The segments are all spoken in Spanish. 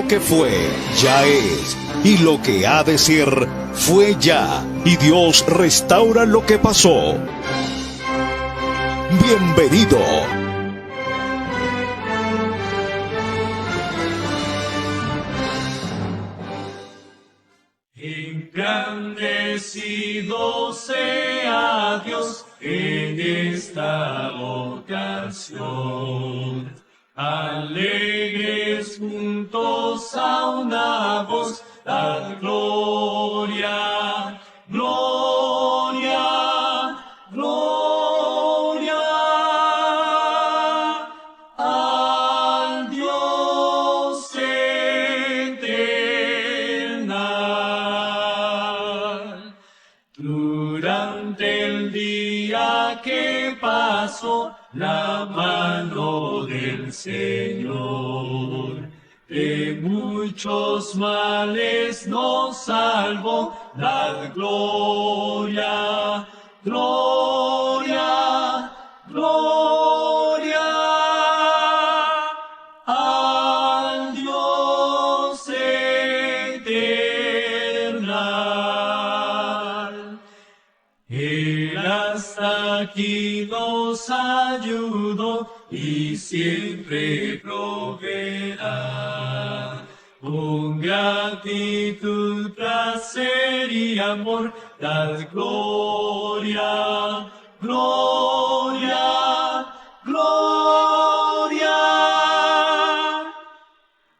lo que fue, ya es, y lo que ha de ser, fue ya, y Dios restaura lo que pasó. Bienvenido. Engrandecido sea Dios en esta ocasión. Alegres juntos a una voz, dad gloria, gloria, gloria al Dios eternal. Durante el día que pasó, la mano del Señor de muchos males nos salvó. Dad gloria, gloria, gloria al Dios eternal. Él hasta aquí nos ayudó y siempre proveerá. Con gratitud, placer y amor, dad gloria, gloria, gloria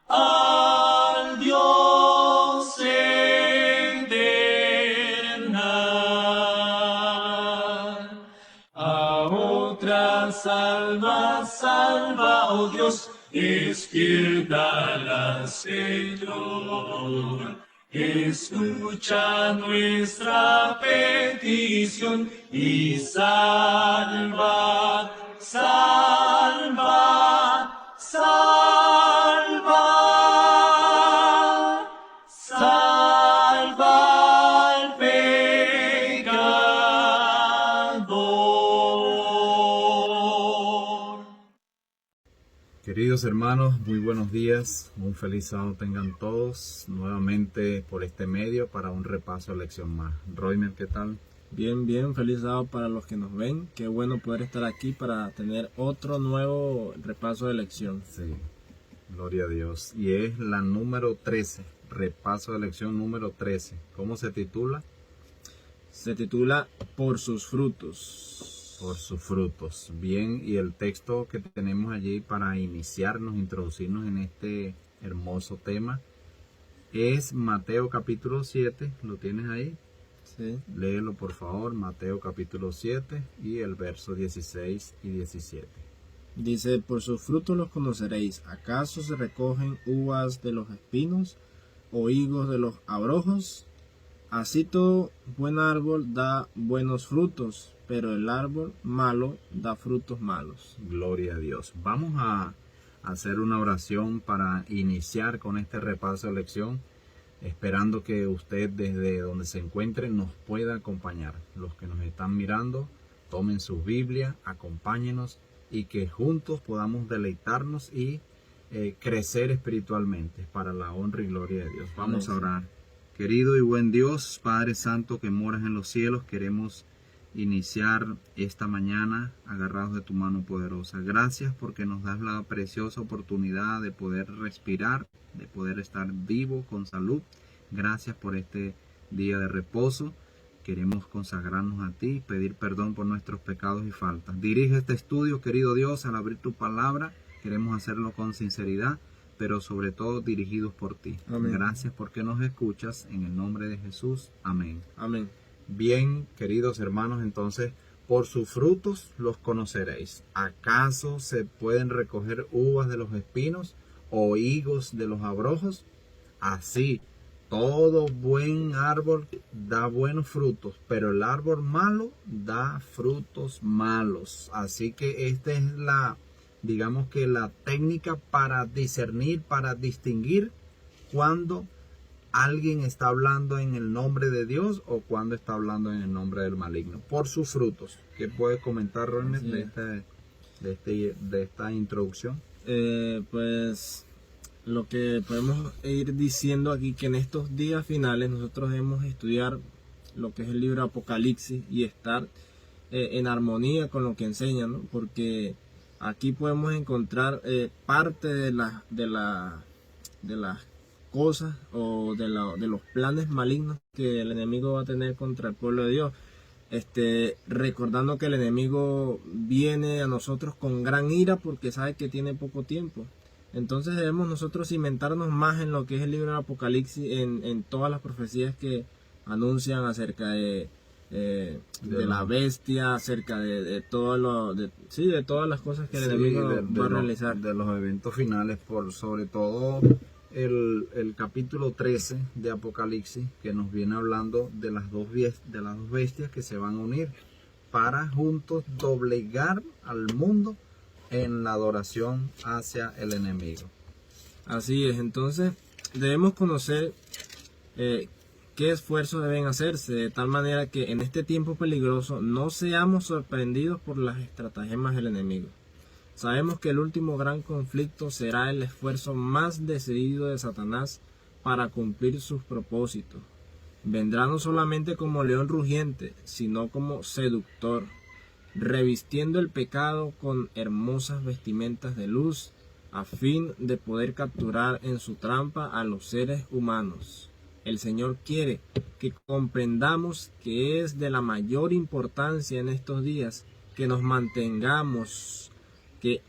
al Dios eternal. A otras almas salva, oh Dios, despiértalas, Señor. Escucha nuestra petición y salva, salva, salva, salva al pecador. Queridos hermanos, muy buenos días, un feliz sábado tengan todos, nuevamente por este medio para un repaso de lección más. Roymer, ¿qué tal? Bien, feliz sábado para los que nos ven, qué bueno poder estar aquí para tener otro nuevo repaso de lección. Sí, gloria a Dios, y es la número 13, repaso de lección número 13. ¿Cómo se titula? Se titula Por sus frutos. Por sus frutos. Bien, y el texto que tenemos allí para iniciarnos, introducirnos en este hermoso tema es Mateo capítulo 7, ¿lo tienes ahí? Sí. Léelo por favor, Mateo capítulo 7 y el verso 16 y 17. Dice, por sus frutos los conoceréis. ¿Acaso se recogen uvas de los espinos o higos de los abrojos? Así todo buen árbol da buenos frutos, pero el árbol malo da frutos malos. Gloria a Dios. Vamos a hacer una oración para iniciar con este repaso de lección, esperando que usted desde donde se encuentre nos pueda acompañar. Los que nos están mirando, tomen su Biblia, acompáñenos y que juntos podamos deleitarnos y crecer espiritualmente para la honra y gloria de Dios. Vamos a orar. Querido y buen Dios, Padre Santo que moras en los cielos, queremos iniciar esta mañana agarrados de tu mano poderosa. Gracias porque nos das la preciosa oportunidad de poder respirar, de poder estar vivo con salud. Gracias por este día de reposo. Queremos consagrarnos a ti, pedir perdón por nuestros pecados y faltas. Dirige este estudio, querido Dios, al abrir tu palabra. Queremos hacerlo con sinceridad, pero sobre todo dirigidos por ti. Amén. Gracias porque nos escuchas. En el nombre de Jesús. Amén. Amén. Bien, queridos hermanos, entonces, por sus frutos los conoceréis. ¿Acaso se pueden recoger uvas de los espinos o higos de los abrojos? Así, todo buen árbol da buenos frutos, pero el árbol malo da frutos malos. Así que esta es digamos que la técnica para discernir, para distinguir cuando alguien está hablando en el nombre de Dios o cuando está hablando en el nombre del maligno. Por sus frutos. ¿Qué puedes comentar, Ronald, Sí. de esta introducción? Pues lo que podemos ir diciendo aquí, que en estos días finales nosotros debemos estudiar lo que es el libro Apocalipsis y estar en armonía con lo que enseña, ¿no? Porque aquí podemos encontrar parte de las cosas o de los planes malignos que el enemigo va a tener contra el pueblo de Dios. Recordando que el enemigo viene a nosotros con gran ira porque sabe que tiene poco tiempo. Entonces debemos nosotros cimentarnos más en lo que es el libro del Apocalipsis, en todas las profecías que anuncian acerca de la bestia, acerca de todo de todas las cosas que el enemigo va a realizar. De los eventos finales, sobre todo el capítulo 13 de Apocalipsis, que nos viene hablando de las dos bestias que se van a unir para juntos doblegar al mundo en la adoración hacia el enemigo. Así es, entonces debemos conocer qué esfuerzos deben hacerse, de tal manera que en este tiempo peligroso no seamos sorprendidos por las estratagemas del enemigo. Sabemos que el último gran conflicto será el esfuerzo más decidido de Satanás para cumplir sus propósitos. Vendrá no solamente como león rugiente, sino como seductor, revistiendo el pecado con hermosas vestimentas de luz, a fin de poder capturar en su trampa a los seres humanos. El Señor quiere que comprendamos que es de la mayor importancia en estos días que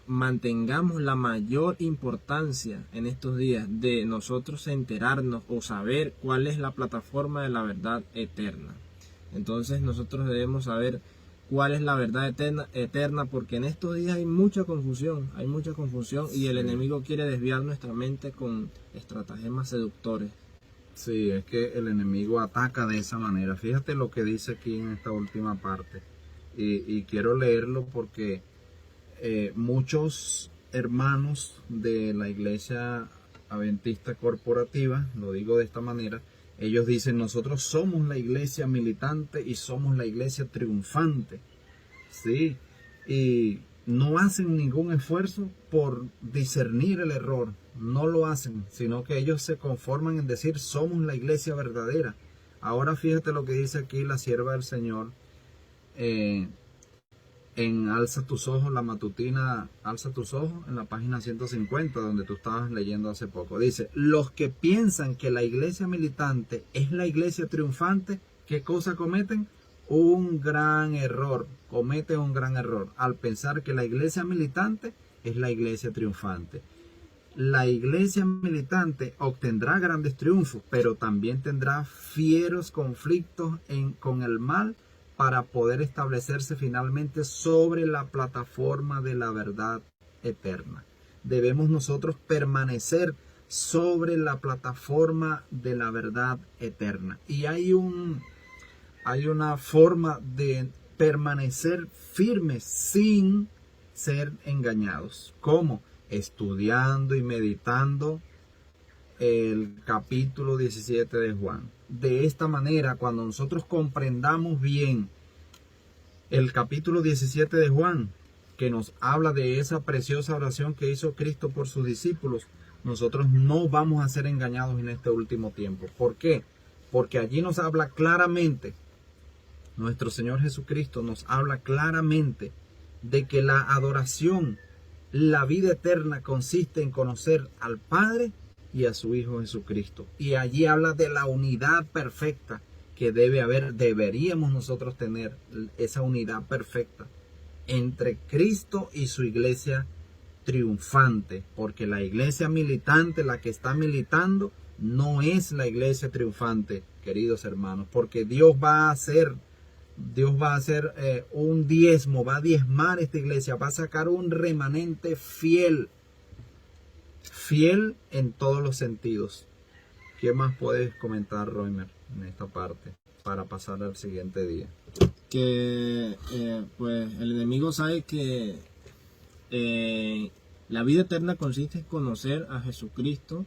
mantengamos la mayor importancia en estos días de nosotros enterarnos o saber cuál es la plataforma de la verdad eterna. Entonces nosotros debemos saber cuál es la verdad eterna, porque en estos días hay mucha confusión y el enemigo quiere desviar nuestra mente con estratagemas seductores. Sí, es que el enemigo ataca de esa manera. Fíjate lo que dice aquí en esta última parte. Y quiero leerlo porque muchos hermanos de la iglesia adventista corporativa, lo digo de esta manera, ellos dicen: nosotros somos la iglesia militante y somos la iglesia triunfante. Sí, y no hacen ningún esfuerzo por discernir el error. No lo hacen, sino que ellos se conforman en decir: somos la iglesia verdadera. Ahora fíjate lo que dice aquí la sierva del Señor en Alza tus ojos, la matutina Alza tus ojos, en la página 150, donde tú estabas leyendo hace poco. Dice: los que piensan que la iglesia militante es la iglesia triunfante, ¿qué cosa cometen? Un gran error. Cometen un gran error al pensar que la iglesia militante es la iglesia triunfante. La iglesia militante obtendrá grandes triunfos, pero también tendrá fieros conflictos con el mal para poder establecerse finalmente sobre la plataforma de la verdad eterna. Debemos nosotros permanecer sobre la plataforma de la verdad eterna. Y hay una forma de permanecer firmes sin ser engañados. ¿Cómo? Estudiando y meditando el capítulo 17 de Juan. De esta manera, cuando nosotros comprendamos bien el capítulo 17 de Juan, que nos habla de esa preciosa oración que hizo Cristo por sus discípulos, nosotros no vamos a ser engañados en este último tiempo. ¿Por qué? Porque allí nos habla claramente, nuestro Señor Jesucristo nos habla claramente de que la adoración, la vida eterna, consiste en conocer al Padre y a su Hijo Jesucristo. Y allí habla de la unidad perfecta que deberíamos nosotros tener, esa unidad perfecta entre Cristo y su iglesia triunfante, porque la iglesia militante, la que está militando, no es la iglesia triunfante, queridos hermanos, porque Dios va a hacer un diezmo, va a diezmar esta iglesia, va a sacar un remanente fiel en todos los sentidos. ¿Qué más puedes comentar, Roimer, en esta parte para pasar al siguiente día? Que pues el enemigo sabe que la vida eterna consiste en conocer a Jesucristo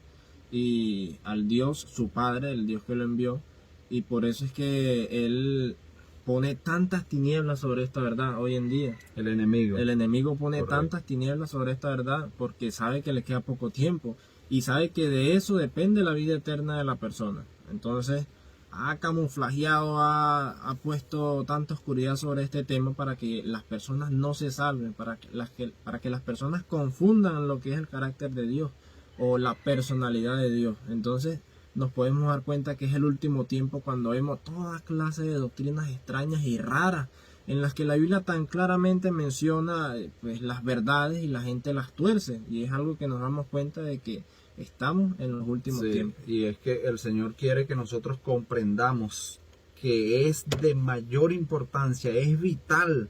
y al Dios, su Padre, el Dios que lo envió, y por eso es que Él pone tantas tinieblas sobre esta verdad hoy en día. El enemigo. El enemigo pone Correcto. tantas tinieblas sobre esta verdad porque sabe que le queda poco tiempo. y sabe que de eso depende la vida eterna de la persona. Entonces ha camuflajeado, ha puesto tanta oscuridad sobre este tema para que las personas no se salven, para que las personas confundan lo que es el carácter de Dios o la personalidad de Dios. Entonces nos podemos dar cuenta que es el último tiempo cuando vemos toda clase de doctrinas extrañas y raras en las que la Biblia tan claramente menciona pues las verdades y la gente las tuerce, y es algo que nos damos cuenta de que estamos en los últimos tiempos. Y es que el Señor quiere que nosotros comprendamos que es de mayor importancia, es vital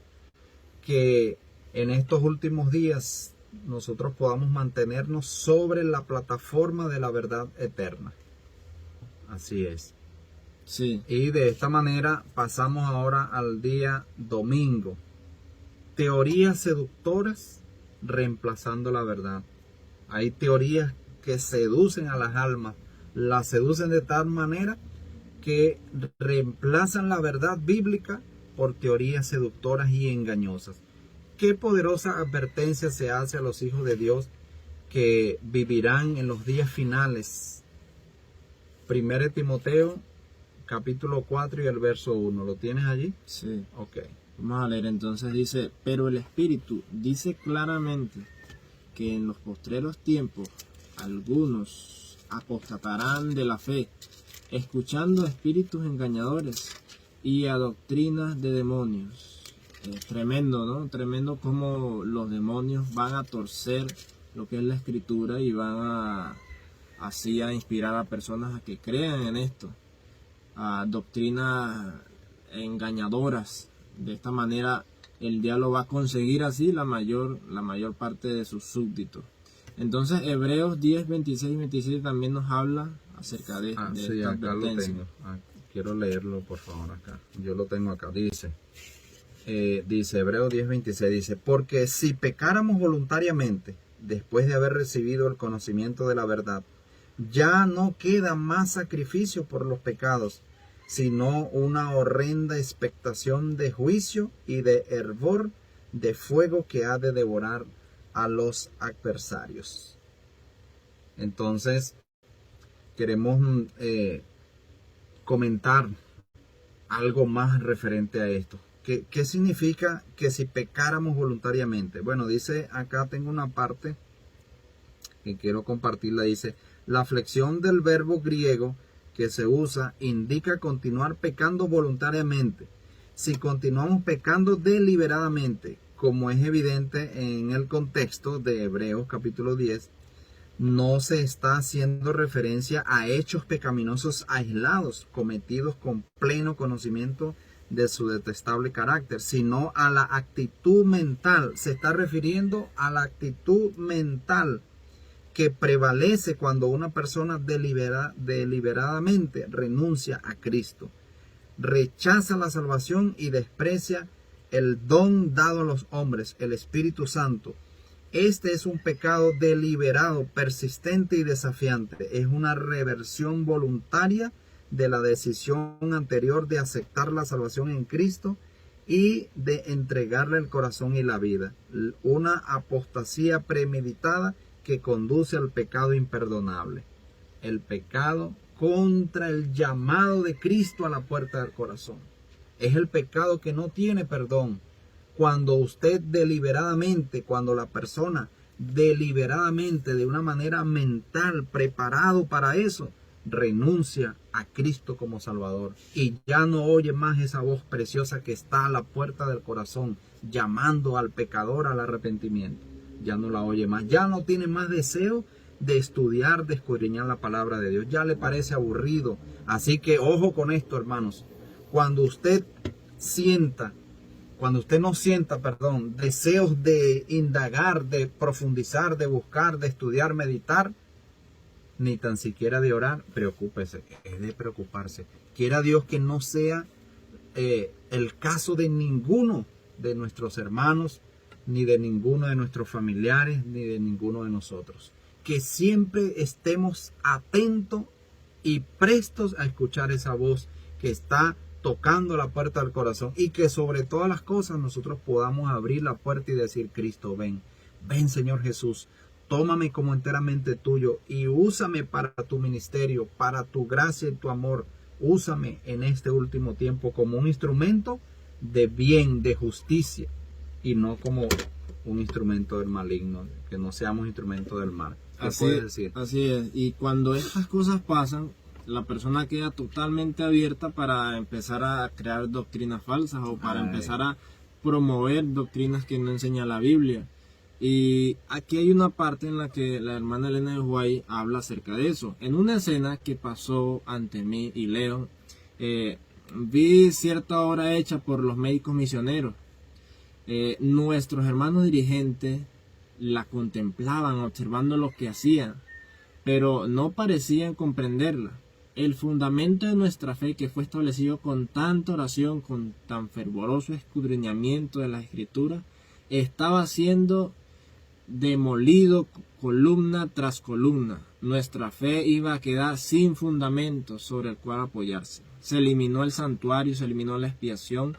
que en estos últimos días nosotros podamos mantenernos sobre la plataforma de la verdad eterna. Así es. Sí. Y de esta manera pasamos ahora al día domingo. Teorías seductoras reemplazando la verdad. Hay teorías que seducen a las almas, las seducen de tal manera que reemplazan la verdad bíblica por teorías seductoras y engañosas. Qué poderosa advertencia se hace a los hijos de Dios que vivirán en los días finales. 1 Timoteo capítulo 4 y el verso 1. ¿Lo tienes allí? Sí. Ok. Vamos a leer entonces, dice: pero el Espíritu dice claramente que en los postreros tiempos algunos apostatarán de la fe, escuchando a espíritus engañadores y a doctrinas de demonios. Tremendo, ¿no? Tremendo cómo los demonios van a torcer lo que es la Escritura y van así a inspirar a personas a que crean en esto, a doctrinas engañadoras. De esta manera el diablo va a conseguir así la mayor parte de sus súbditos. Entonces Hebreos 10, 26 y 27 también nos habla acerca de sí, esta acá lo advertencia. tengo. Quiero leerlo, por favor, acá. Yo lo tengo acá. Dice Hebreos 10, 26, dice: porque si pecáramos voluntariamente, después de haber recibido el conocimiento de la verdad, ya no queda más sacrificio por los pecados, sino una horrenda expectación de juicio y de hervor de fuego que ha de devorar a los adversarios. Entonces, queremos comentar algo más referente a esto. ¿Qué significa que si pecáramos voluntariamente? Bueno, dice acá, tengo una parte que quiero compartirla. Dice: la flexión del verbo griego que se usa indica continuar pecando voluntariamente. Si continuamos pecando deliberadamente, como es evidente en el contexto de Hebreos capítulo 10, no se está haciendo referencia a hechos pecaminosos aislados, cometidos con pleno conocimiento de su detestable carácter, sino a la actitud mental. Se está refiriendo a la actitud mental que prevalece cuando una persona deliberadamente renuncia a Cristo, rechaza la salvación y desprecia el don dado a los hombres, el Espíritu Santo. Este es un pecado deliberado, persistente y desafiante. Es una reversión voluntaria de la decisión anterior de aceptar la salvación en Cristo y de entregarle el corazón y la vida. Una apostasía premeditada que conduce al pecado imperdonable. El pecado contra el llamado de Cristo a la puerta del corazón. Es el pecado que no tiene perdón. Cuando usted deliberadamente, cuando la persona deliberadamente, de una manera mental, preparado para eso, renuncia a Cristo como Salvador y ya no oye más esa voz preciosa que está a la puerta del corazón, llamando al pecador al arrepentimiento. Ya no la oye más, ya no tiene más deseo de estudiar, de escudriñar la palabra de Dios, ya le parece aburrido. Así que ojo con esto, hermanos. Cuando usted no sienta, deseos de indagar, de profundizar, de buscar, de estudiar, meditar, ni tan siquiera de orar, preocúpese, es de preocuparse. Quiera Dios que no sea el caso de ninguno de nuestros hermanos, ni de ninguno de nuestros familiares, ni de ninguno de nosotros. Que siempre estemos atentos y prestos a escuchar esa voz que está tocando la puerta del corazón, y que sobre todas las cosas nosotros podamos abrir la puerta y decir: Cristo, ven, ven Señor Jesús, tómame como enteramente tuyo y úsame para tu ministerio, para tu gracia y tu amor. Úsame en este último tiempo como un instrumento de bien, de justicia, y no como un instrumento del maligno, que no seamos instrumento del mal. ¿Qué puedes decir? Así es, y cuando estas cosas pasan, la persona queda totalmente abierta para empezar a crear doctrinas falsas o para empezar a promover doctrinas que no enseña la Biblia. Y aquí hay una parte en la que la hermana Elena de White habla acerca de eso. En una escena que pasó ante mí y Leo, vi cierta obra hecha por los médicos misioneros. Nuestros hermanos dirigentes la contemplaban, observando lo que hacían, pero no parecían comprenderla. El fundamento de nuestra fe, que fue establecido con tanta oración, con tan fervoroso escudriñamiento de las Escrituras, estaba siendo demolido columna tras columna. Nuestra fe iba a quedar sin fundamento sobre el cual apoyarse. Se eliminó el santuario, se eliminó la expiación.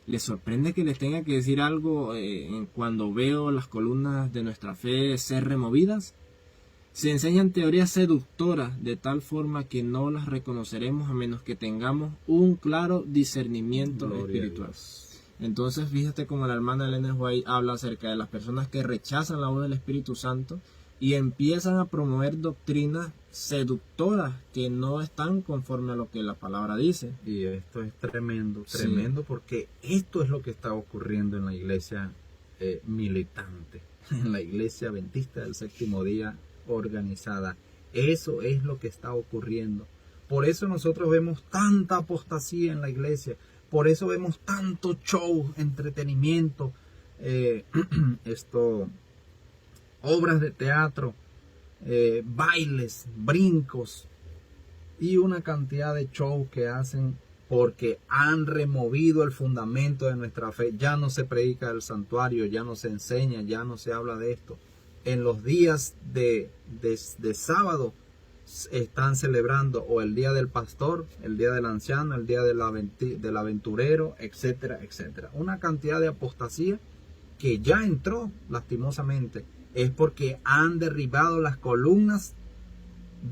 ¿Les sorprende que les tenga que decir algo cuando veo las columnas de nuestra fe ser removidas? Se enseñan teorías seductoras de tal forma que no las reconoceremos a menos que tengamos un claro discernimiento espiritual. Entonces fíjate como la hermana Elena White habla acerca de las personas que rechazan la voz del Espíritu Santo y empiezan a promover doctrinas seductoras que no están conforme a lo que la palabra dice. Y esto es tremendo, tremendo, porque esto es lo que está ocurriendo en la iglesia militante, en la iglesia adventista del séptimo día organizada. Eso es lo que está ocurriendo. Por eso nosotros vemos tanta apostasía en la iglesia. Por eso vemos tanto show, entretenimiento, obras de teatro, bailes, brincos y una cantidad de show que hacen porque han removido el fundamento de nuestra fe. Ya no se predica del santuario, ya no se enseña, ya no se habla de esto. En los días de sábado están celebrando o el día del pastor, el día del anciano, el día del aventurero, etcétera, etcétera. Una cantidad de apostasía que ya entró lastimosamente. Es porque han derribado las columnas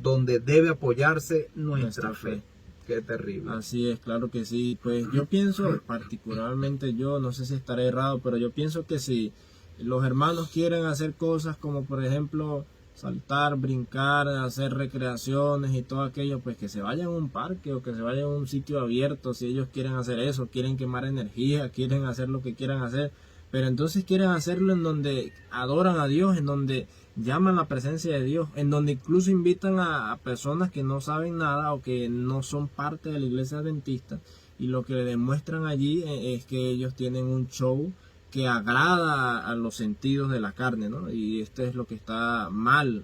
donde debe apoyarse nuestra fe. Qué terrible. Así es, claro que sí. Pues yo pienso, particularmente yo, no sé si estaré errado, pero yo pienso que si los hermanos quieren hacer cosas como por ejemplo saltar, brincar, hacer recreaciones y todo aquello, pues que se vayan a un parque o que se vayan a un sitio abierto. Si ellos quieren hacer eso, quieren quemar energía, quieren hacer lo que quieran hacer, pero entonces quieren hacerlo en donde adoran a Dios, en donde llaman la presencia de Dios, en donde incluso invitan a personas que no saben nada o que no son parte de la iglesia adventista, y lo que le demuestran allí es que ellos tienen un show que agrada a los sentidos de la carne, ¿no? Y esto es lo que está mal,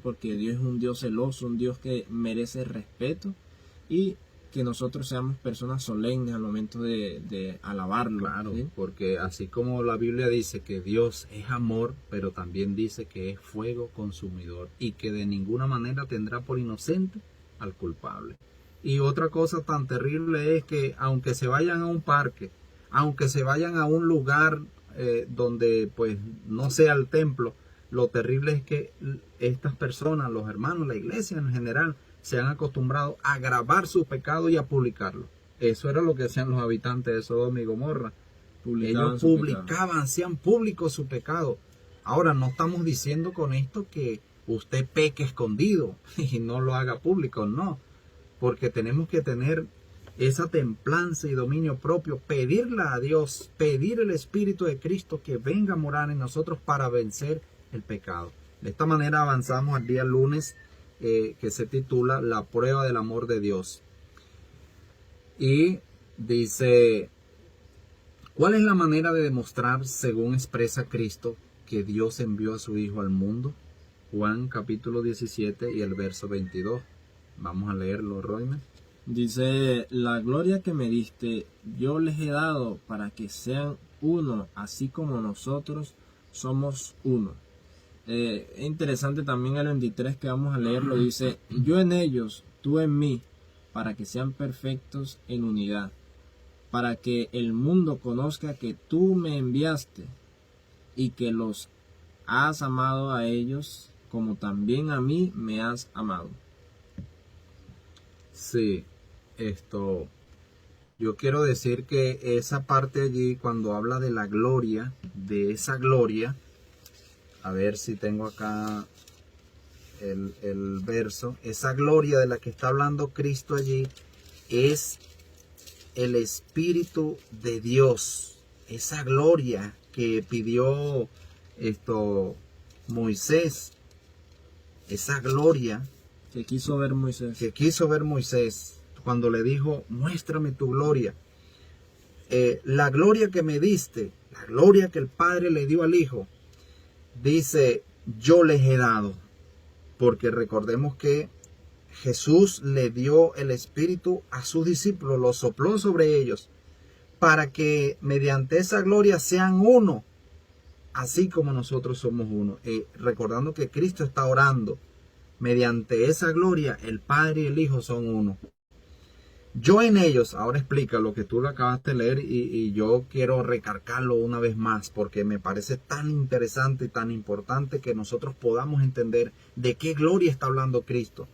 porque Dios es un Dios celoso, un Dios que merece respeto, y que nosotros seamos personas solemnes al momento de alabarlo. Claro, ¿sí? Porque así como la Biblia dice que Dios es amor, pero también dice que es fuego consumidor y que de ninguna manera tendrá por inocente al culpable. Y otra cosa tan terrible es que aunque se vayan a un parque, aunque se vayan a un lugar donde pues no sea el templo, lo terrible es que estas personas, los hermanos, la iglesia en general, se han acostumbrado a grabar su pecado y a publicarlo. Eso era lo que hacían los habitantes de Sodoma y Gomorra. Ellos publicaban, hacían público su pecado. Ahora, no estamos diciendo con esto que usted peque escondido y no lo haga público, no. Porque tenemos que tener esa templanza y dominio propio, pedirle a Dios, pedir el Espíritu de Cristo que venga a morar en nosotros para vencer el pecado. De esta manera avanzamos al día lunes, que se titula La prueba del amor de Dios. Y dice, ¿cuál es la manera de demostrar, según expresa Cristo, que Dios envió a su Hijo al mundo? Juan capítulo 17 y el verso 22. Vamos a leerlo, Royme. Dice, la gloria que me diste, yo les he dado para que sean uno, así como nosotros somos uno. Es interesante también el 23 que vamos a leerlo, dice, yo en ellos, tú en mí, para que sean perfectos en unidad, para que el mundo conozca que tú me enviaste y que los has amado a ellos como también a mí me has amado. Sí, yo quiero decir que esa parte allí, cuando habla de la gloria, de esa gloria, a ver si tengo acá el verso, esa gloria de la que está hablando Cristo allí, es el Espíritu de Dios, esa gloria que pidió Moisés, esa gloria Que quiso ver Moisés. que quiso ver Moisés cuando le dijo, muéstrame tu gloria. La gloria que me diste, la gloria que el Padre le dio al Hijo, dice, yo les he dado. Porque recordemos que Jesús le dio el Espíritu a sus discípulos, lo sopló sobre ellos, para que mediante esa gloria sean uno, así como nosotros somos uno. Recordando que Cristo está orando, mediante esa gloria el Padre y el Hijo son uno. Yo en ellos, ahora explica lo que tú lo acabaste de leer y yo quiero recargarlo una vez más porque me parece tan interesante y tan importante que nosotros podamos entender de qué gloria está hablando Cristo.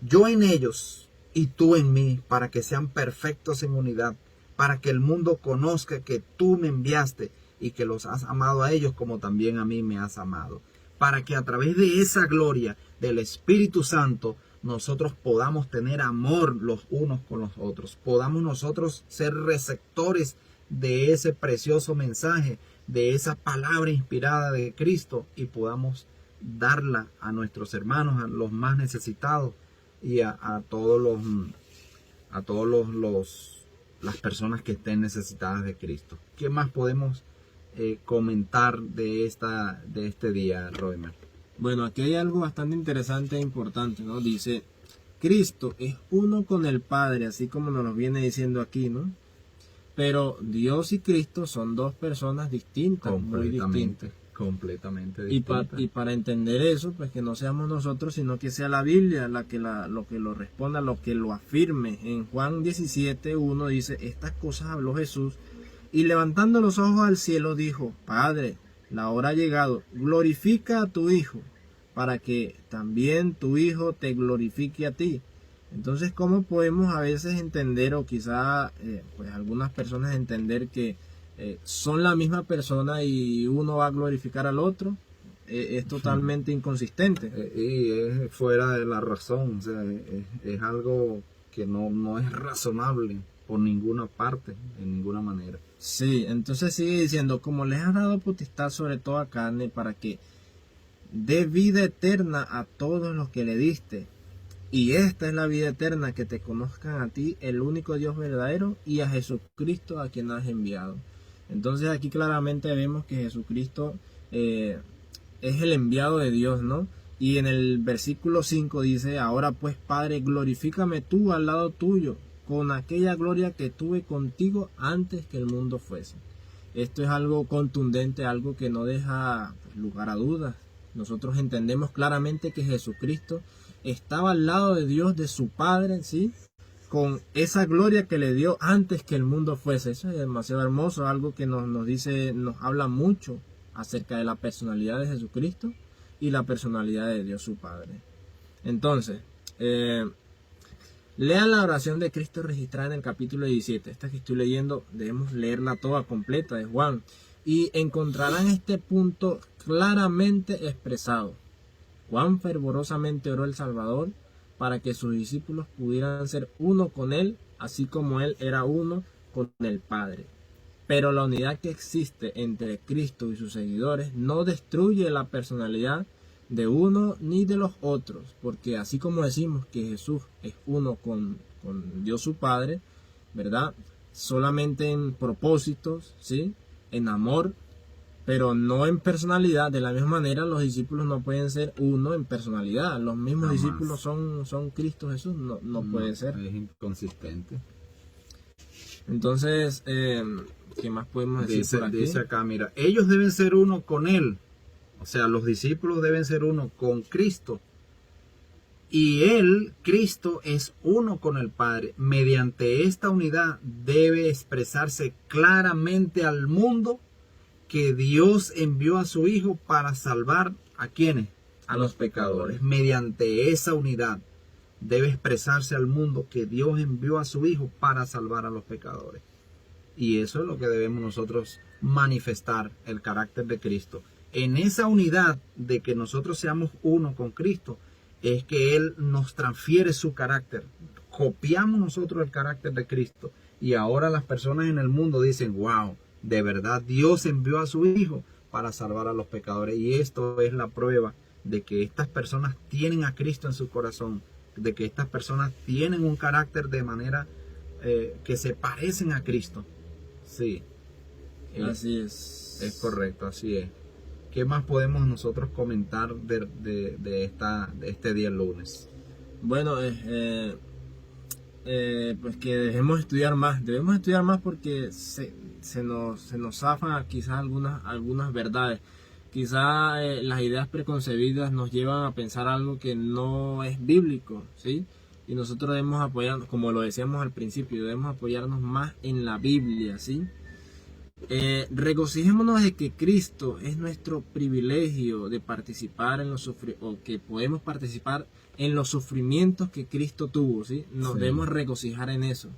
Yo en ellos y tú en mí, para que sean perfectos en unidad, para que el mundo conozca que tú me enviaste y que los has amado a ellos como también a mí me has amado. Para que a través de esa gloria del Espíritu Santo nosotros podamos tener amor los unos con los otros. Podamos nosotros ser receptores de ese precioso mensaje, de esa palabra inspirada de Cristo y podamos darla a nuestros hermanos, a los más necesitados y a todos las personas que estén necesitadas de Cristo. ¿Qué más podemos comentar de este día, Roimer? Bueno, aquí hay algo bastante interesante e importante, ¿no? Dice, Cristo es uno con el Padre, así como nos lo viene diciendo aquí, ¿no? Pero Dios y Cristo son dos personas distintas, muy distintas. Completamente Y distintas. para entender eso, pues que no seamos nosotros, sino que sea la Biblia lo que lo responda, lo que lo afirme. En Juan 17:1 dice, estas cosas habló Jesús, y levantando los ojos al cielo dijo, Padre, la hora ha llegado, glorifica a tu Hijo, para que también tu Hijo te glorifique a ti. Entonces, ¿cómo podemos a veces entender, o quizá pues algunas personas entender que son la misma persona y uno va a glorificar al otro? Es totalmente inconsistente. Y es fuera de la razón, o sea, es algo que no es razonable por ninguna parte, en ninguna manera. Sí, entonces sigue diciendo, como les has dado potestad sobre toda carne, para que dé vida eterna a todos los que le diste. Y esta es la vida eterna, que te conozcan a ti, el único Dios verdadero, y a Jesucristo a quien has enviado. Entonces aquí claramente vemos que Jesucristo es el enviado de Dios, ¿no? Y en el versículo 5 dice, ahora pues Padre, glorifícame tú al lado tuyo, con aquella gloria que tuve contigo antes que el mundo fuese. Esto es algo contundente, algo que no deja lugar a dudas. Nosotros entendemos claramente que Jesucristo estaba al lado de Dios, de su Padre, ¿sí? Con esa gloria que le dio antes que el mundo fuese. Eso es demasiado hermoso, algo que nos dice, nos habla mucho acerca de la personalidad de Jesucristo y la personalidad de Dios su Padre. Entonces, lean la oración de Cristo registrada en el capítulo 17. Esta que estoy leyendo, debemos leerla toda completa, de Juan. Y encontrarán este punto claramente expresado. Cuán fervorosamente oró el Salvador para que sus discípulos pudieran ser uno con Él, así como Él era uno con el Padre. Pero la unidad que existe entre Cristo y sus seguidores no destruye la personalidad de uno ni de los otros, porque así como decimos que Jesús es uno con Dios su Padre, ¿verdad? Solamente en propósitos, ¿sí? En amor, pero no en personalidad. De la misma manera los discípulos no pueden ser uno en personalidad. Los mismos Jamás. discípulos son Cristo Jesús, no puede ser. Es inconsistente. Entonces, ¿qué más podemos decir por aquí? Dice acá, mira, ellos deben ser uno con Él. O sea, los discípulos deben ser uno con Cristo. Y Él, Cristo, es uno con el Padre. Mediante esta unidad debe expresarse claramente al mundo que Dios envió a su Hijo para salvar ¿a quiénes? A los pecadores. Mediante esa unidad debe expresarse al mundo que Dios envió a su Hijo para salvar a los pecadores. Y eso es lo que debemos nosotros manifestar, el carácter de Cristo. En esa unidad de que nosotros seamos uno con Cristo, es que Él nos transfiere su carácter. Copiamos nosotros el carácter de Cristo. Y ahora las personas en el mundo dicen, wow, de verdad Dios envió a su Hijo para salvar a los pecadores. Y esto es la prueba de que estas personas tienen a Cristo en su corazón, de que estas personas tienen un carácter de manera que se parecen a Cristo. Sí, Así es. es correcto, así es. ¿Qué más podemos nosotros comentar de este día lunes? Bueno, pues que debemos estudiar más porque se nos zafan quizás algunas verdades. Quizás las ideas preconcebidas nos llevan a pensar algo que no es bíblico, ¿sí? Y nosotros debemos apoyarnos, como lo decíamos al principio, debemos apoyarnos más en la Biblia, ¿sí? Regocijémonos de que Cristo es nuestro privilegio de participar en o que podemos participar en los sufrimientos que Cristo tuvo, ¿sí? Nos debemos regocijar en eso.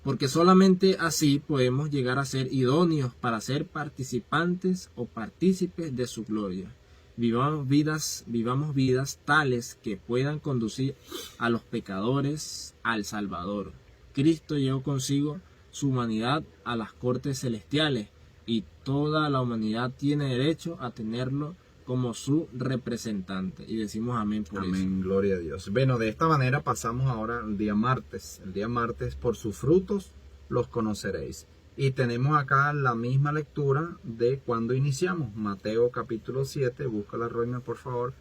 Porque solamente así podemos llegar a ser idóneos para ser participantes o partícipes de su gloria. Vivamos vidas tales que puedan conducir a los pecadores al Salvador. Cristo llevó consigo su humanidad a las cortes celestiales y toda la humanidad tiene derecho a tenerlo como su representante. Y decimos amén por eso. Amén, gloria a Dios. Bueno, de esta manera pasamos ahora al día martes. El día martes, por sus frutos los conoceréis. Y tenemos acá la misma lectura de cuando iniciamos. Mateo capítulo 7, búscala, Roymer, por favor,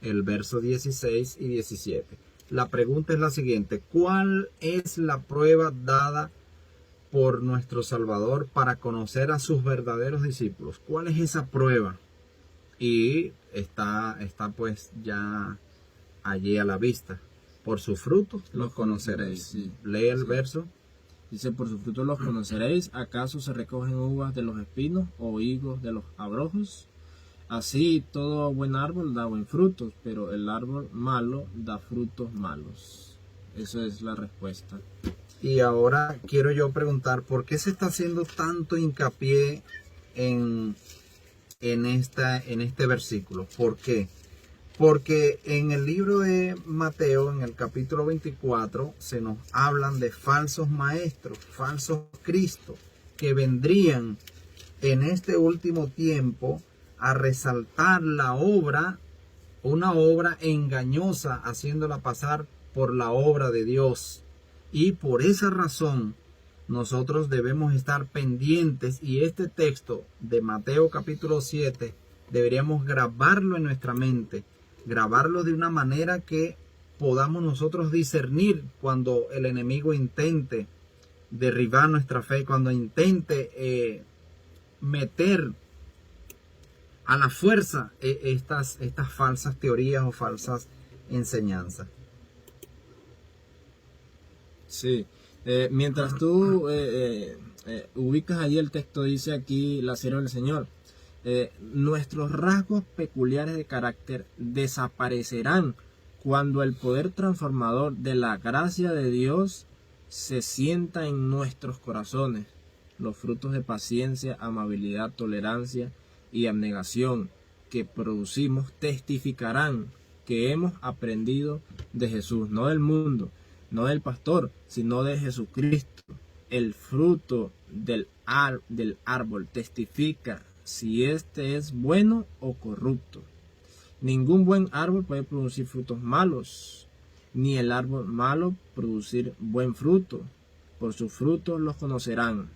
el verso 16 y 17. La pregunta es la siguiente: ¿cuál es la prueba dada por nuestro Salvador para conocer a sus verdaderos discípulos? ¿Cuál es esa prueba? Y está pues ya allí a la vista. Por sus frutos los conoceréis. Sí. Lee el verso. Dice, por sus frutos los conoceréis. ¿Acaso se recogen uvas de los espinos o higos de los abrojos? Así todo buen árbol da buen fruto, pero el árbol malo da frutos malos. Eso es la respuesta. Y ahora quiero yo preguntar, ¿por qué se está haciendo tanto hincapié en este versículo? ¿Por qué? Porque en el libro de Mateo, en el capítulo 24, se nos hablan de falsos maestros, falsos Cristos, que vendrían en este último tiempo a resaltar la obra, una obra engañosa, haciéndola pasar por la obra de Dios. Y por esa razón nosotros debemos estar pendientes, y este texto de Mateo capítulo 7 deberíamos grabarlo en nuestra mente, grabarlo de una manera que podamos nosotros discernir cuando el enemigo intente derribar nuestra fe, cuando intente meter a la fuerza estas falsas teorías o falsas enseñanzas. Sí, mientras tú ubicas allí el texto, dice aquí la sierva del Señor, nuestros rasgos peculiares de carácter desaparecerán cuando el poder transformador de la gracia de Dios se sienta en nuestros corazones. Los frutos de paciencia, amabilidad, tolerancia y abnegación que producimos testificarán que hemos aprendido de Jesús, no del mundo, no del pastor, sino de Jesucristo. El fruto del árbol testifica si éste es bueno o corrupto. Ningún buen árbol puede producir frutos malos, ni el árbol malo producir buen fruto. Por sus frutos los conocerán.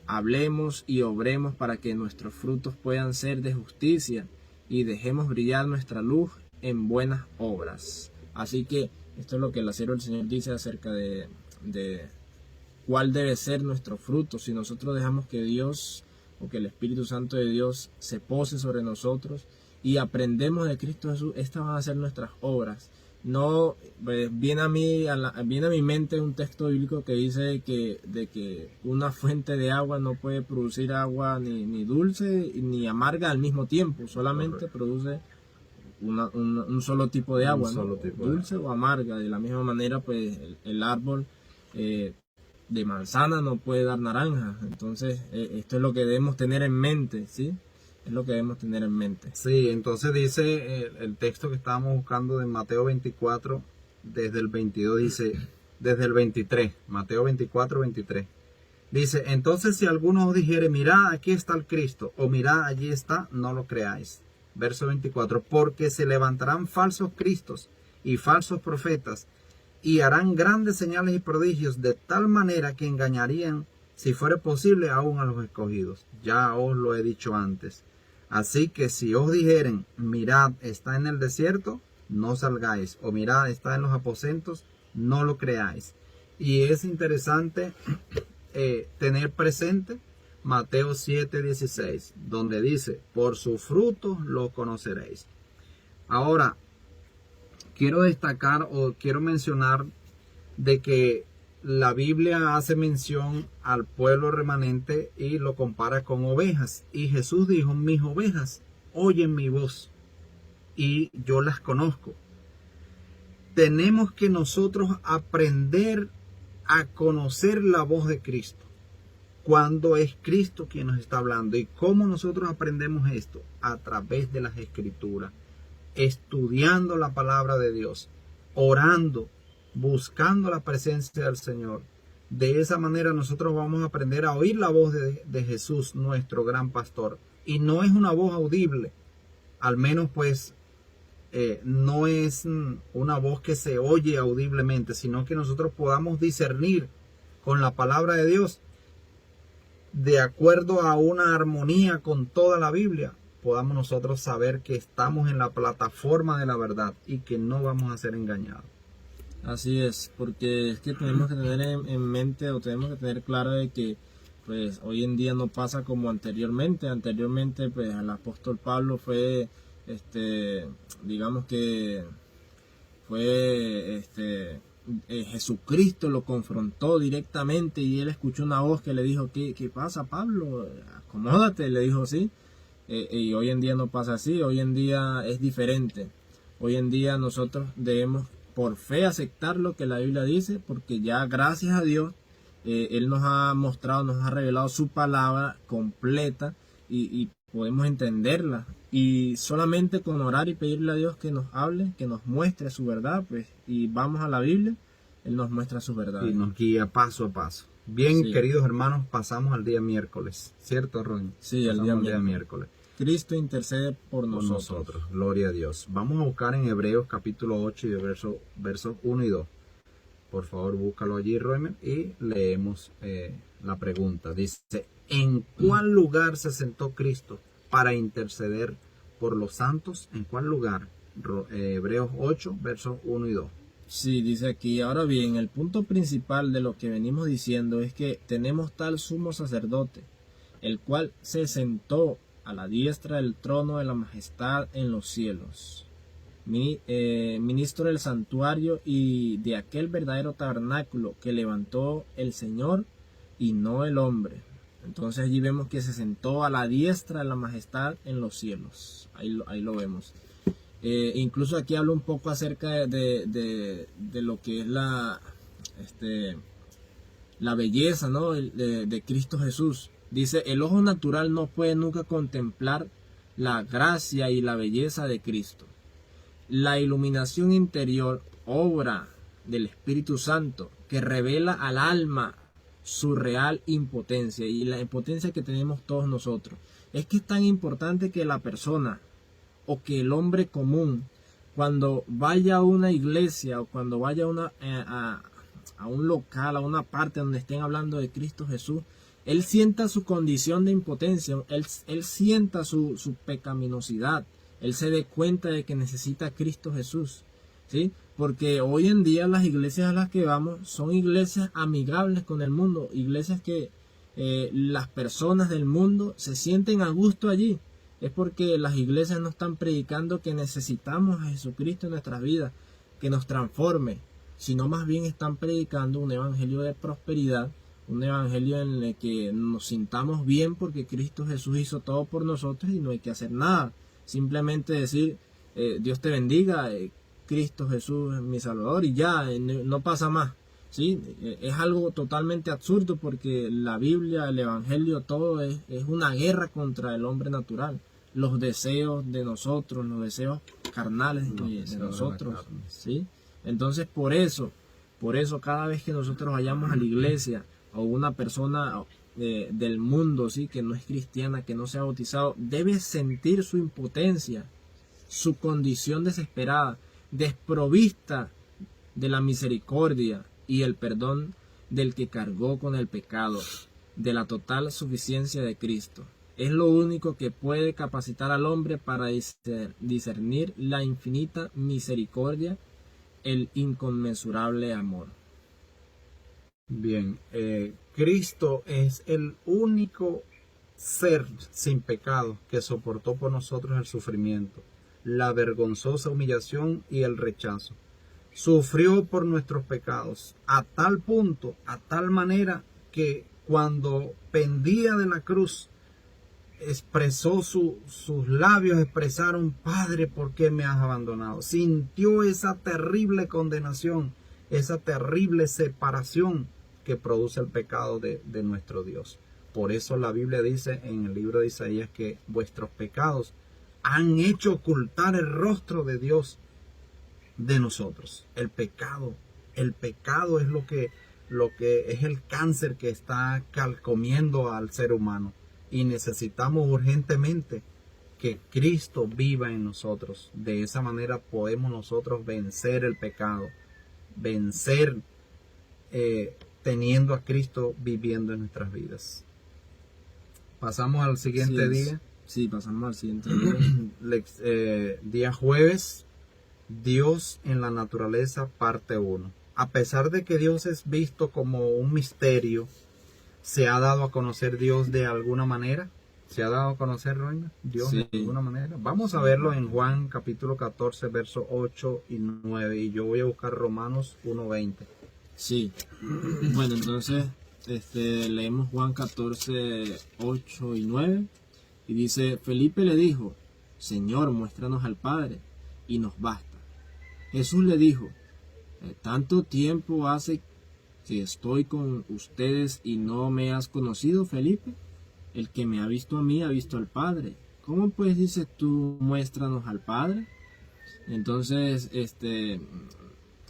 Hablemos y obremos para que nuestros frutos puedan ser de justicia y dejemos brillar nuestra luz en buenas obras. Así que esto es lo que la sierva del Señor dice acerca de cuál debe ser nuestro fruto. Si nosotros dejamos que Dios o que el Espíritu Santo de Dios se pose sobre nosotros y aprendemos de Cristo Jesús, estas van a ser nuestras obras. no, pues, viene a mi mente un texto bíblico que dice de que una fuente de agua no puede producir agua ni dulce ni amarga al mismo tiempo, solamente produce un solo tipo de agua, ¿no? Dulce o amarga. De la misma manera, pues el árbol de manzana no puede dar naranja. Entonces, esto es lo que debemos tener en mente, ¿sí? Es lo que debemos tener en mente. Sí, entonces dice el texto que estábamos buscando de Mateo 24, desde el 22, dice, desde el 23, Mateo 24, 23. Dice, entonces si alguno os dijere, mirad, aquí está el Cristo, o mirad, allí está, no lo creáis. Verso 24, porque se levantarán falsos cristos y falsos profetas, y harán grandes señales y prodigios, de tal manera que engañarían, si fuere posible, aún a los escogidos. Ya os lo he dicho antes. Así que si os dijeren, mirad, está en el desierto, no salgáis, o mirad, está en los aposentos, no lo creáis. Y es interesante tener presente Mateo 7:16, donde dice, por sus frutos lo conoceréis. Ahora, quiero destacar o quiero mencionar de que la Biblia hace mención al pueblo remanente y lo compara con ovejas. Y Jesús dijo, mis ovejas oyen mi voz y yo las conozco. Tenemos que nosotros aprender a conocer la voz de Cristo. Cuando es Cristo quien nos está hablando. ¿Y cómo nosotros aprendemos esto? A través de las Escrituras, estudiando la palabra de Dios, orando, buscando la presencia del Señor. De esa manera nosotros vamos a aprender a oír la voz de Jesús, nuestro gran pastor. Y no es una voz audible, al menos pues no es una voz que se oye audiblemente, sino que nosotros podamos discernir con la palabra de Dios, de acuerdo a una armonía con toda la Biblia, podamos nosotros saber que estamos en la plataforma de la verdad y que no vamos a ser engañados. Así es, porque es que tenemos que tener en mente, o tenemos que tener claro de que pues hoy en día no pasa como anteriormente. Anteriormente pues el apóstol Pablo fue digamos que fue Jesucristo lo confrontó directamente y él escuchó una voz que le dijo, ¿qué pasa, Pablo? Acomódate, le dijo así. Y hoy en día no pasa así, hoy en día es diferente. Hoy en día nosotros debemos por fe aceptar lo que la Biblia dice, porque ya gracias a Dios Él nos ha mostrado, nos ha revelado su palabra completa y podemos entenderla. Y solamente con orar y pedirle a Dios que nos hable, que nos muestre su verdad, pues, y vamos a la Biblia, Él nos muestra su verdad. Y nos guía paso a paso. Bien, Sí. queridos hermanos, pasamos al día miércoles, ¿cierto, Ron? Sí, al Pasamos día al miércoles. Cristo intercede por Con nosotros. nosotros, gloria a Dios. Vamos a buscar en Hebreos capítulo 8 y versos 1 y 2. Por favor, búscalo allí, Roemer, y leemos la pregunta. Dice, ¿en cuál lugar se sentó Cristo para interceder por los santos? ¿En cuál lugar? Hebreos 8, versos 1 y 2. Sí, dice aquí, ahora bien, el punto principal de lo que venimos diciendo es que tenemos tal sumo sacerdote, el cual se sentó a la diestra del trono de la majestad en los cielos, ministro del santuario y de aquel verdadero tabernáculo que levantó el Señor y no el hombre. Entonces allí vemos que se sentó a la diestra de la majestad en los cielos, ahí lo vemos. Incluso aquí habla un poco acerca de lo que es la belleza, ¿no? de Cristo Jesús. Dice, el ojo natural no puede nunca contemplar la gracia y la belleza de Cristo. La iluminación interior, obra del Espíritu Santo, que revela al alma su real impotencia y la impotencia que tenemos todos nosotros. Es que es tan importante que la persona o que el hombre común, cuando vaya a una iglesia o cuando vaya a un local, a una parte donde estén hablando de Cristo Jesús, él sienta su condición de impotencia, él sienta su pecaminosidad, él se dé cuenta de que necesita a Cristo Jesús, ¿sí? Porque hoy en día las iglesias a las que vamos son iglesias amigables con el mundo, iglesias que las personas del mundo se sienten a gusto allí. Es porque las iglesias no están predicando que necesitamos a Jesucristo en nuestras vidas. que nos transforme, sino más bien están predicando un evangelio de prosperidad, un evangelio en el que nos sintamos bien porque Cristo Jesús hizo todo por nosotros y no hay que hacer nada. Simplemente decir, Dios te bendiga, Cristo Jesús es mi Salvador y ya, no pasa más. ¿Sí? Es algo totalmente absurdo porque la Biblia, el evangelio, todo es una guerra contra el hombre natural. Los deseos de nosotros, los deseos carnales de nosotros. ¿Sí? Entonces por eso cada vez que nosotros vayamos a la iglesia o una persona del mundo, ¿sí?, que no es cristiana, que no se ha bautizado, debe sentir su impotencia, su condición desesperada, desprovista de la misericordia y el perdón del que cargó con el pecado, de la total suficiencia de Cristo. Es lo único que puede capacitar al hombre para discernir la infinita misericordia, el inconmensurable amor. Bien, Cristo es el único ser sin pecado que soportó por nosotros el sufrimiento, la vergonzosa humillación y el rechazo. Sufrió por nuestros pecados a tal punto, a tal manera que cuando pendía de la cruz expresó sus labios, expresaron: Padre, ¿por qué me has abandonado? Sintió esa terrible condenación, esa terrible separación que produce el pecado de nuestro Dios. Por eso la Biblia dice en el libro de Isaías que vuestros pecados han hecho ocultar el rostro de Dios de nosotros. El pecado es lo que es el cáncer que está carcomiendo al ser humano, y necesitamos urgentemente que Cristo viva en nosotros. De esa manera podemos nosotros vencer el pecado, vencer teniendo a Cristo viviendo en nuestras vidas. Pasamos al siguiente día. Sí, pasamos al siguiente día. Día jueves, Dios en la naturaleza, parte 1. A pesar de que Dios es visto como un misterio, ¿se ha dado a conocer Dios de alguna manera? ¿Se ha dado a conocer, Reina, Dios de alguna manera? Vamos a verlo en Juan capítulo 14, versos 8 y 9. Y yo voy a buscar Romanos 1:20. Sí. Bueno, entonces leemos Juan 14, 8 y 9. Y dice: Felipe le dijo: Señor, muéstranos al Padre, y nos basta. Jesús le dijo: ¿tanto tiempo hace que estoy con ustedes y no me has conocido, Felipe? El que me ha visto a mí ha visto al Padre. ¿Cómo pues dices tú, muéstranos al Padre? Entonces,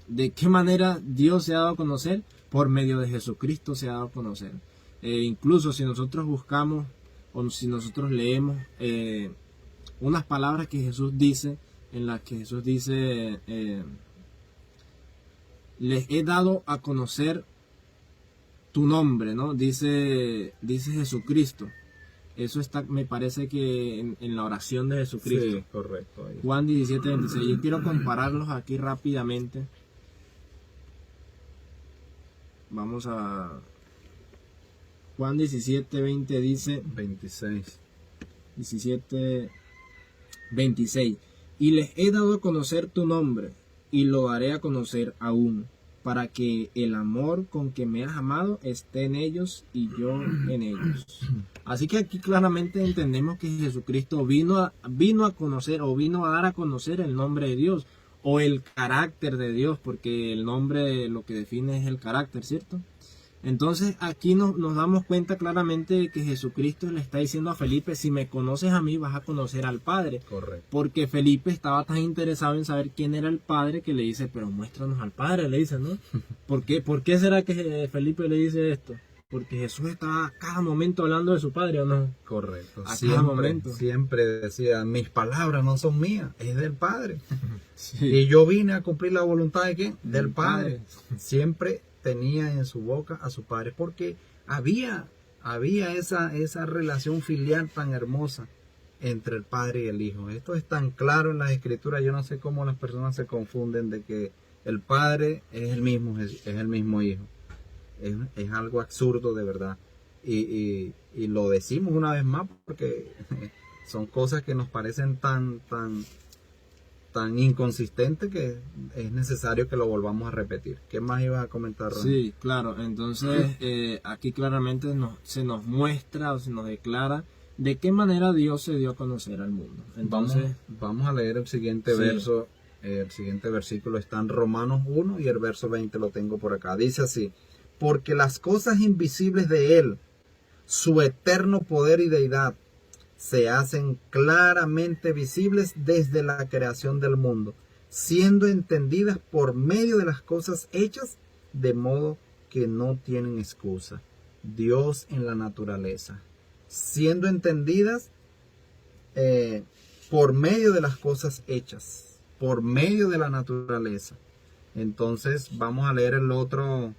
¿de qué manera Dios se ha dado a conocer? Por medio de Jesucristo se ha dado a conocer. Incluso si nosotros buscamos o si nosotros leemos unas palabras que Jesús dice, en las que Jesús dice: les he dado a conocer tu nombre, ¿no? Dice Jesucristo. Eso está, me parece que en la oración de Jesucristo. Sí, correcto. Ahí. Juan 17, 26. Yo quiero compararlos aquí rápidamente. Vamos a Juan 17, 20 dice 26. 17, 26. Y les he dado a conocer tu nombre, y lo daré a conocer aún, para que el amor con que me has amado esté en ellos y yo en ellos. Así que aquí claramente entendemos que Jesucristo vino a conocer, o vino a dar a conocer el nombre de Dios, o el carácter de Dios, porque el nombre lo que define es el carácter, ¿cierto? Entonces aquí nos damos cuenta claramente de que Jesucristo le está diciendo a Felipe: si me conoces a mí, vas a conocer al Padre. Correcto. Porque Felipe estaba tan interesado en saber quién era el Padre que le dice: pero muéstranos al Padre, le dice, ¿no? ¿Por qué será que Felipe le dice esto? Porque Jesús estaba a cada momento hablando de su Padre, ¿o no? Correcto. A cada momento. Siempre decía: mis palabras no son mías, es del Padre. Sí. Y yo vine a cumplir la voluntad de ¿quién? Del Padre. Siempre tenía en su boca a su Padre, porque había esa relación filial tan hermosa entre el Padre y el Hijo. Esto es tan claro en las Escrituras. Yo no sé cómo las personas se confunden de que el Padre es el mismo Hijo. Es algo absurdo, de verdad, y lo decimos una vez más porque son cosas que nos parecen tan tan inconsistente que es necesario que lo volvamos a repetir. ¿Qué más ibas a comentar, Ron? Sí, claro. Entonces, aquí claramente se nos muestra o se nos declara de qué manera Dios se dio a conocer al mundo. Entonces, vamos a leer el siguiente sí. verso. El siguiente versículo está en Romanos 1 y el verso 20 lo tengo por acá. Dice así: porque las cosas invisibles de Él, su eterno poder y deidad, se hacen claramente visibles desde la creación del mundo, siendo entendidas por medio de las cosas hechas, de modo que no tienen excusa. Dios en la naturaleza, siendo entendidas por medio de las cosas hechas, por medio de la naturaleza. Entonces vamos a leer el otro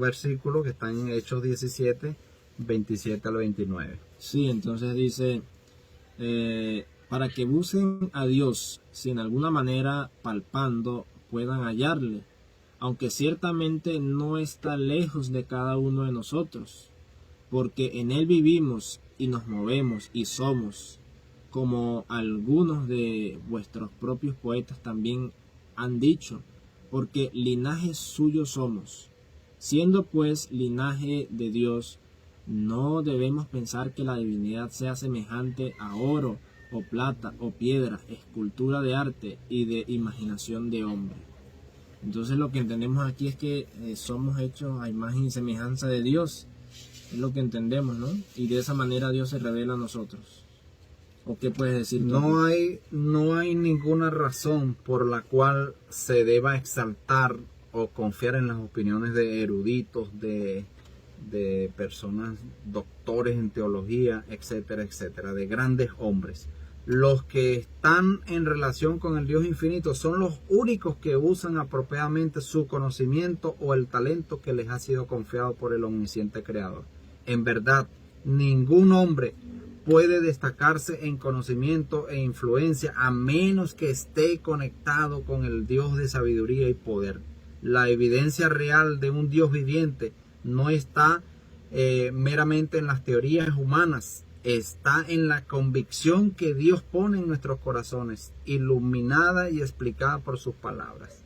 versículo que está en Hechos 17, 27 al 29. Sí, entonces dice, para que busquen a Dios, si en alguna manera palpando puedan hallarle, aunque ciertamente no está lejos de cada uno de nosotros, porque en Él vivimos y nos movemos y somos, como algunos de vuestros propios poetas también han dicho, porque linaje suyo somos. Siendo pues linaje de Dios, no debemos pensar que la divinidad sea semejante a oro o plata o piedra, escultura de arte y de imaginación de hombre. Entonces lo que entendemos aquí es que somos hechos a imagen y semejanza de Dios. Es lo que entendemos, ¿no? Y de esa manera Dios se revela a nosotros. ¿O qué puedes decir tú? No hay ninguna razón por la cual se deba exaltar o confiar en las opiniones de eruditos, de personas doctores en teología, etcétera, etcétera, de grandes hombres. Los que están en relación con el Dios infinito son los únicos que usan apropiadamente su conocimiento o el talento que les ha sido confiado por el omnisciente creador. En verdad, ningún hombre puede destacarse en conocimiento e influencia a menos que esté conectado con el Dios de sabiduría y poder. La evidencia real de un Dios viviente no está meramente en las teorías humanas, está en la convicción que Dios pone en nuestros corazones, iluminada y explicada por sus palabras.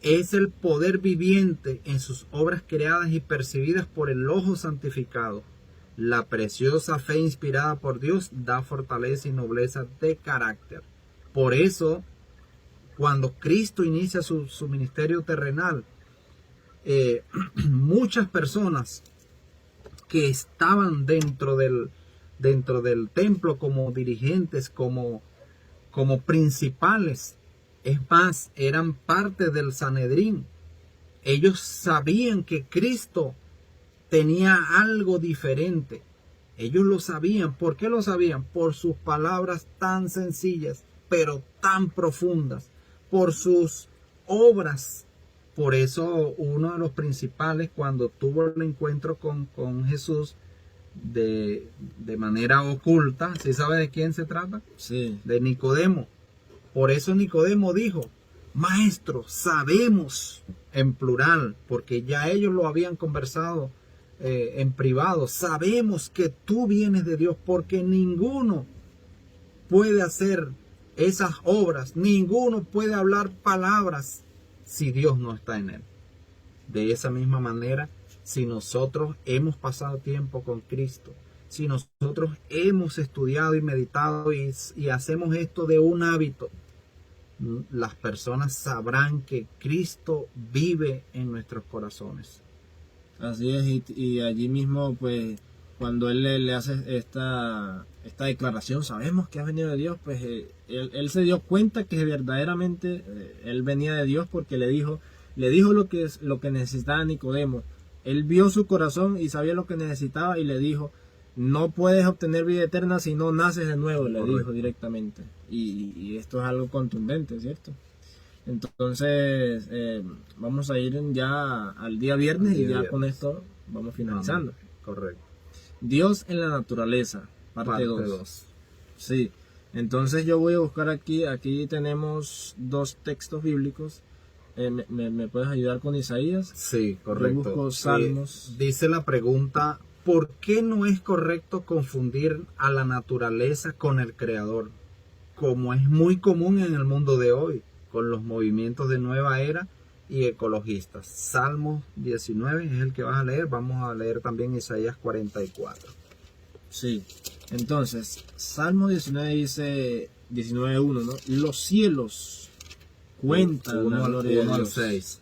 Es el poder viviente en sus obras creadas y percibidas por el ojo santificado. La preciosa fe inspirada por Dios da fortaleza y nobleza de carácter. Por eso, cuando Cristo inicia su ministerio terrenal, muchas personas que estaban dentro del templo como dirigentes, como principales, es más, eran parte del Sanedrín. Ellos sabían que Cristo tenía algo diferente. Ellos lo sabían. ¿Por qué lo sabían? Por sus palabras tan sencillas, pero tan profundas, por sus obras. Por eso uno de los principales, cuando tuvo el encuentro con Jesús de manera oculta, ¿sí sabe de quién se trata? Sí. De Nicodemo. Por eso Nicodemo dijo: Maestro, sabemos, en plural, porque ya ellos lo habían conversado en privado, sabemos que tú vienes de Dios, porque ninguno puede hacer esas obras, ninguno puede hablar palabras si Dios no está en él. De esa misma manera, si nosotros hemos pasado tiempo con Cristo, si nosotros hemos estudiado y meditado y hacemos esto de un hábito, las personas sabrán que Cristo vive en nuestros corazones. Así es, y allí mismo, pues, cuando él le hace esta declaración, sabemos que ha venido de Dios, pues él se dio cuenta que verdaderamente él venía de Dios, porque le dijo lo que necesitaba Nicodemo. Él vio su corazón y sabía lo que necesitaba y le dijo: no puedes obtener vida eterna si no naces de nuevo, le dijo directamente. Y esto es algo contundente, ¿cierto? Entonces, vamos a ir ya al día viernes y ya con esto vamos finalizando. Correcto. Dios en la naturaleza, parte 2. Sí, entonces yo voy a buscar aquí tenemos 2 textos bíblicos. ¿Me puedes ayudar con Isaías? Sí, correcto. Yo busco Salmos. Dice la pregunta: ¿por qué no es correcto confundir a la naturaleza con el Creador? como es muy común en el mundo de hoy, con los movimientos de nueva era y ecologistas. Salmo 19 es el que vas a leer. Vamos a leer también Isaías 44. Sí, entonces, Salmo 19 dice, 19:1, ¿no? Los cielos cuentan la gloria de al Dios. 6.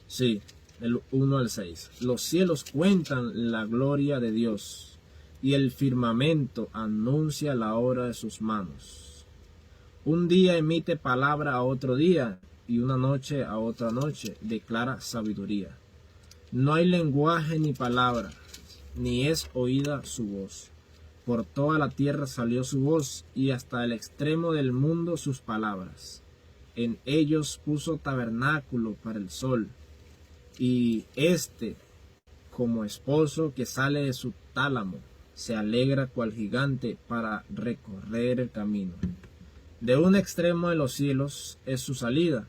Sí, el 1 al 6. Los cielos cuentan la gloria de Dios, y el firmamento anuncia la obra de sus manos. Un día emite palabra a otro día, y una noche a otra noche declara sabiduría. No hay lenguaje ni palabra, ni es oída su voz. Por toda la tierra salió su voz, y hasta el extremo del mundo sus palabras. En ellos puso tabernáculo para el sol, y éste, como esposo que sale de su tálamo, se alegra cual gigante para recorrer el camino. De un extremo de los cielos es su salida,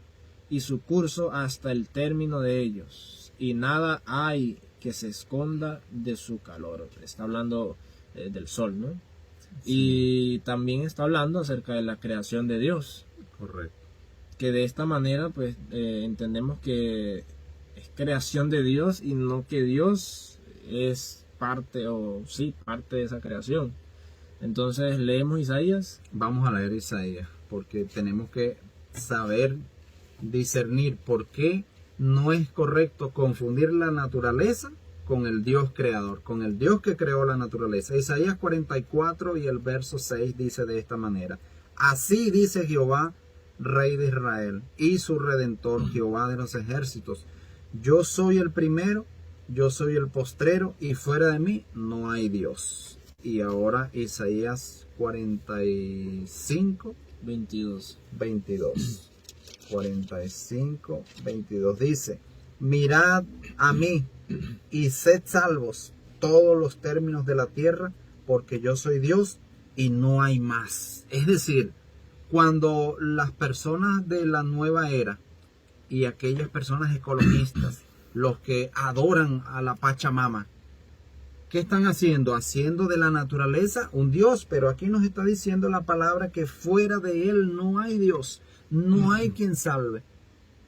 y su curso hasta el término de ellos, y nada hay que se esconda de su calor. Está hablando del sol, ¿no? Sí. Y también está hablando acerca de la creación de Dios. Correcto. Que de esta manera, pues, entendemos que es creación de Dios y no que Dios es parte de esa creación. Entonces, leemos Isaías. Vamos a leer Isaías, porque tenemos que saber discernir por qué no es correcto confundir la naturaleza con el Dios creador, con el Dios que creó la naturaleza. Isaías 44 y el verso 6 dice de esta manera: así dice Jehová, Rey de Israel, y su Redentor, Jehová de los ejércitos: yo soy el primero, yo soy el postrero, y fuera de mí no hay Dios. Y ahora Isaías 45, 22. 45, 22 dice: mirad a mí y sed salvos todos los términos de la tierra, porque yo soy Dios y no hay más. Es decir, cuando las personas de la nueva era y aquellas personas ecologistas, los que adoran a la Pachamama, ¿qué están haciendo? Haciendo de la naturaleza un Dios, pero aquí nos está diciendo la palabra que fuera de él no hay Dios, no hay quien salve.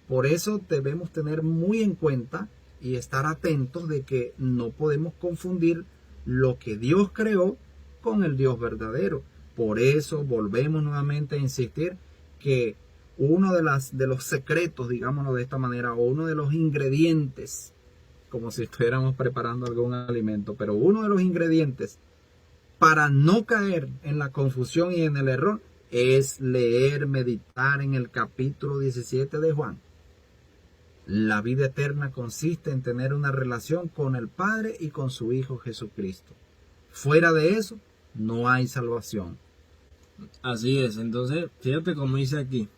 Por eso debemos tener muy en cuenta y estar atentos de que no podemos confundir lo que Dios creó con el Dios verdadero. Por eso volvemos nuevamente a insistir que uno de los secretos, digámoslo de esta manera, o uno de los ingredientes, como si estuviéramos preparando algún alimento, pero uno de los ingredientes para no caer en la confusión y en el error es leer, meditar en el capítulo 17 de Juan. La vida eterna consiste en tener una relación con el Padre y con su Hijo Jesucristo. Fuera de eso, no hay salvación. Así es, entonces, fíjate cómo dice aquí.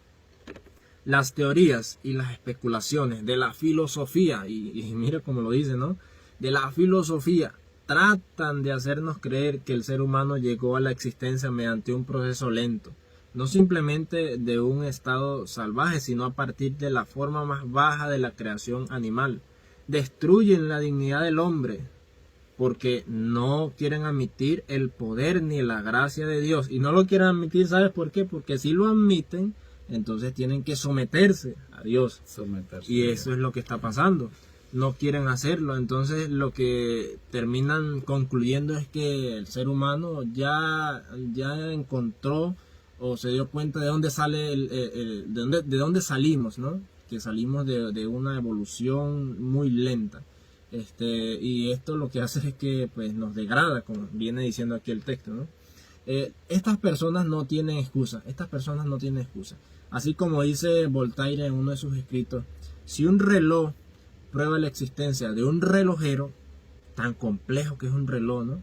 Las teorías y las especulaciones de la filosofía, y mira cómo lo dice, ¿no? De la filosofía, tratan de hacernos creer que el ser humano llegó a la existencia mediante un proceso lento. No simplemente de un estado salvaje, sino a partir de la forma más baja de la creación animal. Destruyen la dignidad del hombre porque no quieren admitir el poder ni la gracia de Dios. Y no lo quieren admitir, ¿sabes por qué? Porque si lo admiten, entonces tienen que someterse a Dios. Y eso es lo que está pasando. No quieren hacerlo. Entonces lo que terminan concluyendo es que el ser humano ya encontró o se dio cuenta de dónde sale de dónde salimos, ¿no? Que salimos de una evolución muy lenta. Y esto lo que hace es que pues nos degrada, como viene diciendo aquí el texto, ¿no? Estas personas no tienen excusa. Así como dice Voltaire en uno de sus escritos: si un reloj prueba la existencia de un relojero, tan complejo que es un reloj, ¿no?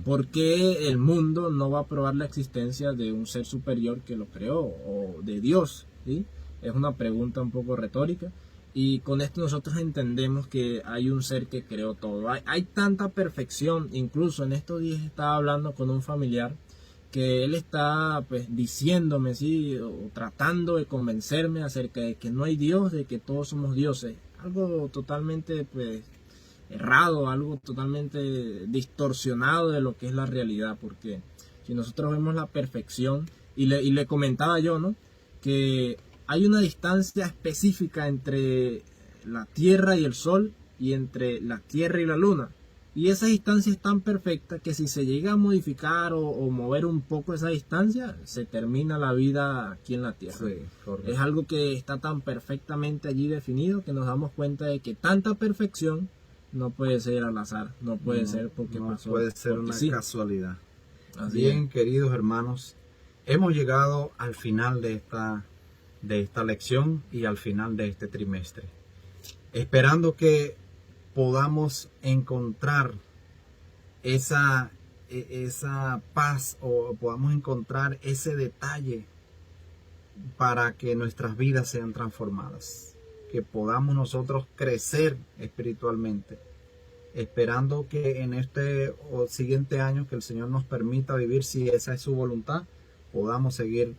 ¿Por qué el mundo no va a probar la existencia de un ser superior que lo creó, o de Dios? ¿Sí? Es una pregunta un poco retórica, y con esto nosotros entendemos que hay un ser que creó todo. Hay tanta perfección. Incluso en estos días estaba hablando con un familiar que él está pues diciéndome, ¿sí? O tratando de convencerme acerca de que no hay Dios, de que todos somos dioses. Algo totalmente pues errado, algo totalmente distorsionado de lo que es la realidad, porque si nosotros vemos la perfección Y le comentaba yo, ¿no? Que hay una distancia específica entre la Tierra y el Sol y entre la Tierra y la Luna. Y esa distancia es tan perfecta que si se llega a modificar o mover un poco esa distancia, se termina la vida aquí en la Tierra. Sí, correcto. Es algo que está tan perfectamente allí definido que nos damos cuenta de que tanta perfección no puede ser al azar, no puede ser porque no pasó. puede ser porque una sí. casualidad. Así Bien, es. queridos hermanos, hemos llegado al final de esta lección y al final de este trimestre, esperando que podamos encontrar esa paz o podamos encontrar ese detalle para que nuestras vidas sean transformadas, que podamos nosotros crecer espiritualmente, esperando que en este o siguiente año que el Señor nos permita vivir, si esa es su voluntad, podamos seguir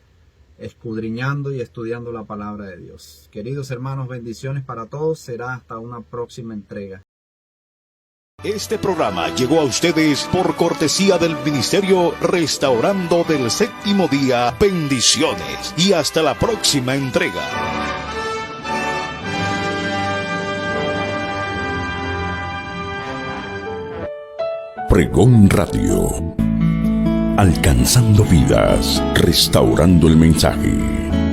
escudriñando y estudiando la palabra de Dios. Queridos hermanos, bendiciones para todos. Será hasta una próxima entrega. Este programa llegó a ustedes por cortesía del Ministerio Restaurando del Séptimo Día. Bendiciones y hasta la próxima entrega. Pregón Radio. Alcanzando vidas, restaurando el mensaje.